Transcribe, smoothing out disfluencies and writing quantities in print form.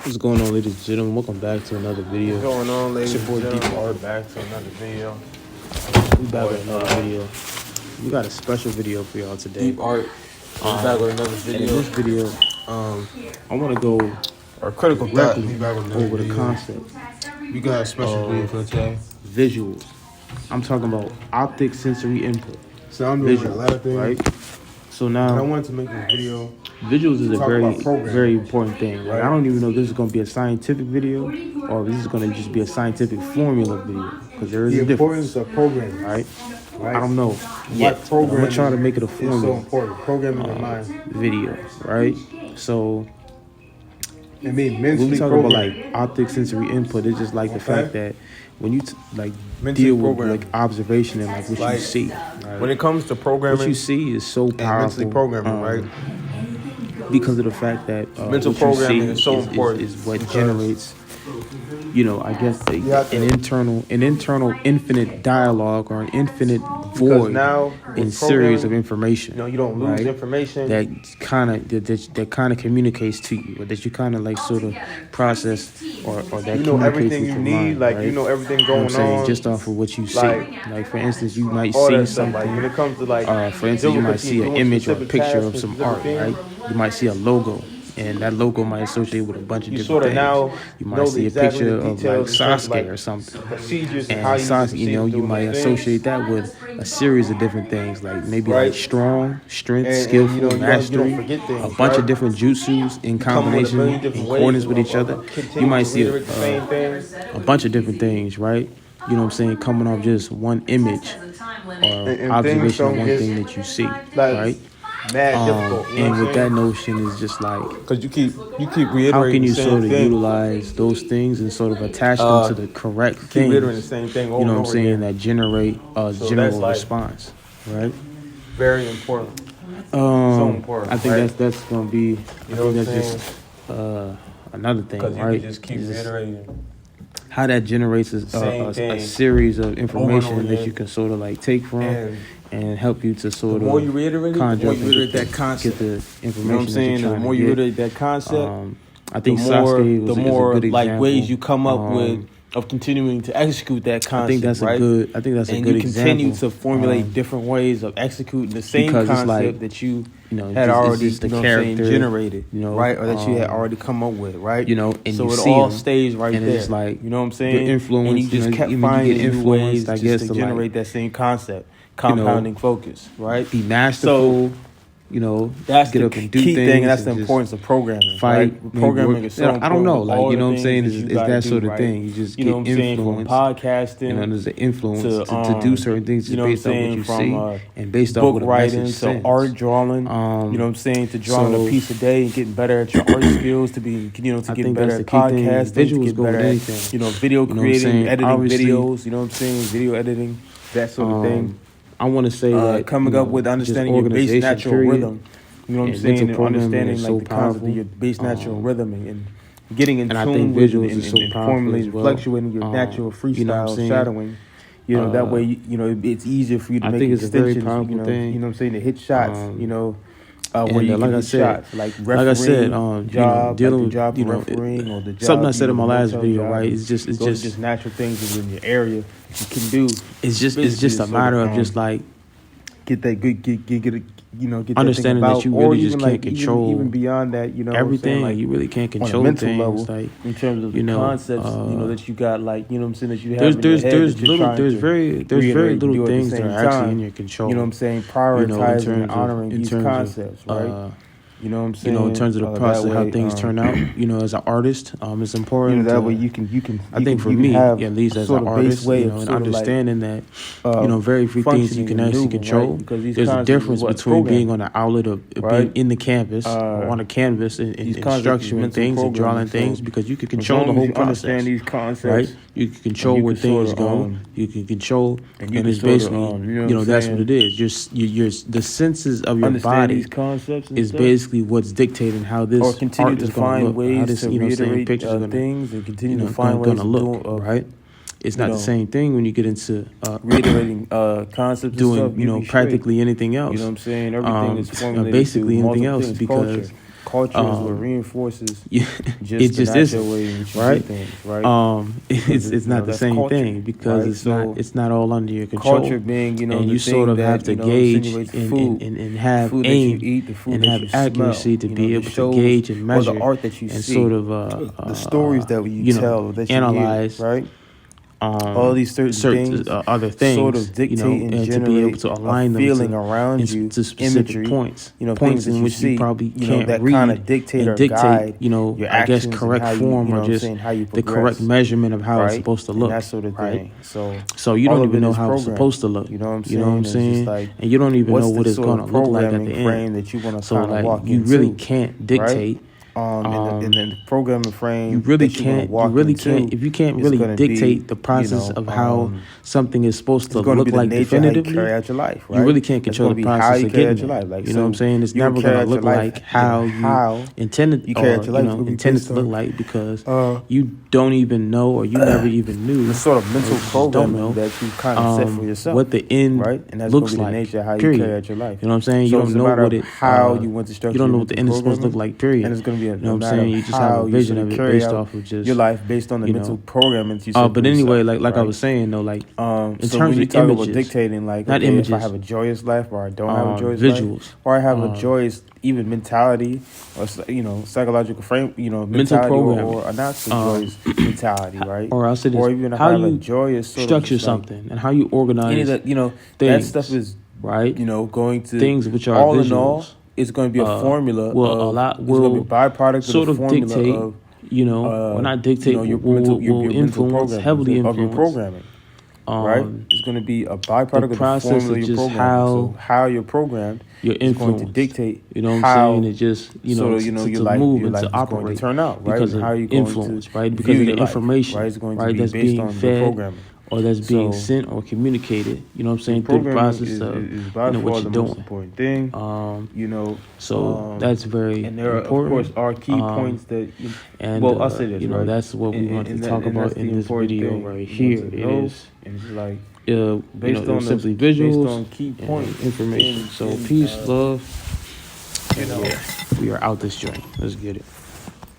What's going on, ladies and gentlemen? Welcome back to another video. What's going on, ladies and It's your boy gentlemen? Deep We're Art. back to another video. We back with another video. We got a special video for y'all today. Deep Art. We're back with another And video. in this video, I want to go Our critical thought. directly We back with another over the video. concept. We got a special video for today. Visuals. I'm talking about optic sensory input. So I'm doing Visuals, a lot of things. right? So And I now, wanted to make this video. visuals is a Talk very, about programming. very important thing. Like, Right. I don't even know if this is going to be a scientific video or if this is going to just be a scientific formula video, because there is The a difference, importance of programming. right? Right? I don't know Why yet. But I'm programming gonna try to make it a is so formula important. Programming your mind. video, right? So I mean, when mentally we talk about programming. like optic sensory input, it's just like the fact that when you like Mentally deal with programming. like observation and like what you Like, see, When right? it comes to programming, What you see is so and powerful, mentally programming, right? because of the fact that Mental what you programming see is so important is what because- generates, I guess have to- an internal infinite dialogue or an infinite Because void now in with series of programming, information. you don't lose right? information. That kind of communicates to you, or that you kind of like sort of process, or that You know communicates everything with you your need. mind, Like right? you know everything You know what going I'm saying? on. Just off of what you see. Like- Like for instance, you might all see that stuff. something. Like when it comes to like, For instance, you might see an doing image or a specific picture tasks of and some specific art, things, right? You might see a logo, and that logo might associate with a bunch of You different sort of things. now You know might see a exactly picture the of like details in terms Sasuke of, like, or something. procedures And how you Sasuke, proceed you doing might things. associate that with a series of different things, like maybe Right. like strong, strength, And, skillful, you don't mastery, forget things, a bunch right? of different jutsus in Come with a combination, million in different accordance ways with each of other. continue You might to see reiterate the same things. a bunch of different things, right? You know what I'm saying? Coming off just one image or And observation things of don't one get, thing that you see, like, right? mad difficult. You know And what with I'm that saying? notion is just like, Because you keep reiterating how can you the same sort of thing. utilize those things and sort of attach them to the correct Keep things? reiterating the same thing over You know and what I'm over saying? again. That generate a So general that's like- response, right? Very important. So important. I think right? that's gonna be. You know what I'm that's saying? just another thing, Because you right? can just keep Is reiterating. how that generates Same a thing series of information over that again. you can sort of like take from and help you to The sort more of you reiterate it, the conjure more up you and reiterate get that concept. the information. You know what I'm saying? That you're The trying more to you get. reiterate that concept, I think the more Sasuke was, the is more a good like example. ways you come up with Um, of continuing to execute that concept. I think that's right? a good. I think that's a and good you continue example. to formulate different ways of executing the same because it's concept like, that you you know, had it's already just the you know what I'm saying, character, generated, you know, right? Or that you had already come up with, right? you know, and so you it see all them, stays right and there. it's like you know what I'm the saying? influence, and you just kept you finding get new ways influenced, I just guess, to to generate like, that same concept, compounding focus, right? be masterful. You know, That's get the up and do key things, thing, and that's the just importance of programming. fight, right? maybe Programming work. is so Yeah, important. I don't know, with like, all you know the what I'm saying? things Is that you gotta that do, sort of right? thing? You just You know get what I'm saying? From influenced. podcasting, You know, there's an influence to do certain things just you know what I'm based on what saying, you from, see and based off book what a writing message to sends. art drawing. You know what I'm saying? To drawing so- a piece a day and getting better at your art skills. To be to I get think better that's at the key thing. podcasting. To Visuals get go with better at anything. video You know what I'm creating, saying? editing Obviously, videos. You know what I'm saying? Video editing, that sort of thing. I want to say that Coming you up know, with just understanding your base organization, natural period, rhythm. You know what I'm and saying? mental And programming understanding is like so the concept powerful. of your base natural rhythming and getting in and I tune think with visuals and, is so and powerful formulating, as well. fluctuating your natural freestyle you know what I'm saying? shadowing. You know that way you know it's easier for you to I make think it's a very extensions. powerful you know, thing. You know what I'm saying? To hit shots. You know. Where And, you like can I hit said- shots, like refereeing, like I said, you job, know, dealing like the job with, you of know, refereeing, or the job, something I said you in know, my the last hotel video, job. right? It's just Those are just natural things within your area you can do. it's just Basically, a sort matter of of, just like get that good, get you know, get understanding that, that thing you about, really or just even can't like control even beyond that, you know, what I'm everything. saying, like You really can't on a control mental things. level, Like in terms of the you know, concepts, you know, that you got, like you know, what I'm saying, that you have there's in your head there's that you're little trying there's to very reiterate and do little at the things that same are actually time. in your control. You know what I'm saying? You Prioritizing know, in and terms honoring of, these concepts, right? You know what I'm you saying? know, in terms of the process, that how way, things turn out. You know, as an artist, it's important. You know, that to, way you can. I think for you me, can have at least as sort an of base artist, way you of know, and sort of like, understanding that, you know, very few things you can functioning and actually moving, control. right? Because these There's a concepts is difference what's between being programming, on the outlet of right? being in the canvas or on a canvas and these concepts is structuring mental things and drawing programming, so things, because you can as control long the as whole you process. understand these concepts, Right? You can control you where can things sort go. of, You can control, and you and can it's sort of, basically, you know you know, what I'm that's what saying? it is. Just your the senses of your understand body these concepts and is stuff, basically what's dictating how this or continue art to is going to find look, how ways this, to you know, saying reiterate pictures are going things, and continue you know, to find ways gonna of look, doing, right? It's not you the know, same thing when you get into reiterating concepts doing, and stuff. you know, be straight. practically anything else. You know what I'm saying? Everything is formulated basically through anything multiple else, things, because culture. culture is what reinforces Yeah, just it the just natural isn't, way in which you right? do things, right? It's You not know, the that's same culture, thing because right? it's not all under your control. Culture being, you know, And the you sort thing of have that, to you know, gauge insinuates and, food, and the have food that you aim eat, the food and that have you accuracy smell, to you know, be the able to shows gauge and or the measure art that you and see, sort of the stories that you tell, that you hear, analyze right? All these certain things other sort things, of dictate and and to be able generate to a align them feeling around you, to specific imagery, points, you know, points things that in you which you see, probably you know, can't that read kind of dictate and or dictate, guide your I guess actions and correct how you, form you know or what I'm just saying, how you the correct progress, measurement of how it's right? supposed to And look, that sort of right? thing. So So you all don't of even it know is how it's programming. supposed to look. You know what I'm You know what I'm saying? It's just saying? like, And you don't even what's know the what it's sort gonna of look like at the programming end. frame that you want to So kind of like walk you into, really can't right? dictate. And then the programming frame You really that you're gonna can't. You walk really into can't. If you can't is really gonna dictate be, the you process know, of how something is supposed to it's going to look be the like nature how you definitively, carry out your life, right? you really can't It's control going the to be how process you of carry getting out your there. life. Like, You know what I'm so saying? It's you can never carry gonna out your look life, like you know, how you how intended you carry or out your life is going to be intended based to look on like because uh, you don't even know or you never even knew the sort of or mental you just don't programming know that you kind of set for yourself, what the end right? And that's going looks to be the like. nature of how you Period. carry out your life. You know what I'm saying? So You it's don't a know matter what of it. how you want to You structure don't your know what the mental end is supposed to look programming, like. Period. and it's going to be You know what I'm matter saying? of You just have how a you vision sort of of it carry based out off of just your life based on the mental programming that you set for But yourself, anyway, like I right? was saying though, like in So terms when you of talk about images, dictating, like, not okay, if I images, have a joyous life or I don't have a joyous life, visuals, or I have a joyous even mentality or, you know, psychological frame, you know, mental mentality programming, or not so joyous mentality, right? or I'll say this: Or even if how I have a you joyous sort of structure just like something and how you any organize of that, you know, that things, stuff is, right? you know, going to, Things which are all in all, visuals, it's going to be a formula it's going to be a byproduct sort of the of formula dictate, of, or not you dictate, know, your will your mental influence, programming heavily of your influence programming, right? It's going to be a byproduct of the process formula of of your just programming. So how you're programmed your is going to influence. dictate You know what I'm saying? how It just, sort of, you know, to move your and life to is going to operate turn out, right? because And of how you're going influence, to right? view Because of the your life, information, right? It's going to right? be That's based being on your fed programming. or that's being So sent or communicated. You know what I'm your saying? Through the programming process of is by what far you're the most doing. important thing, you know. So that's very And there are, of important. course, are key points that, And well, I'll say this, right? that's what we want to talk and that's about in the this important video thing right you want here. to It know. is And it's like, it was simply visuals based on key points, and information. So in, peace, love, you know. we are out this joint. Let's get it.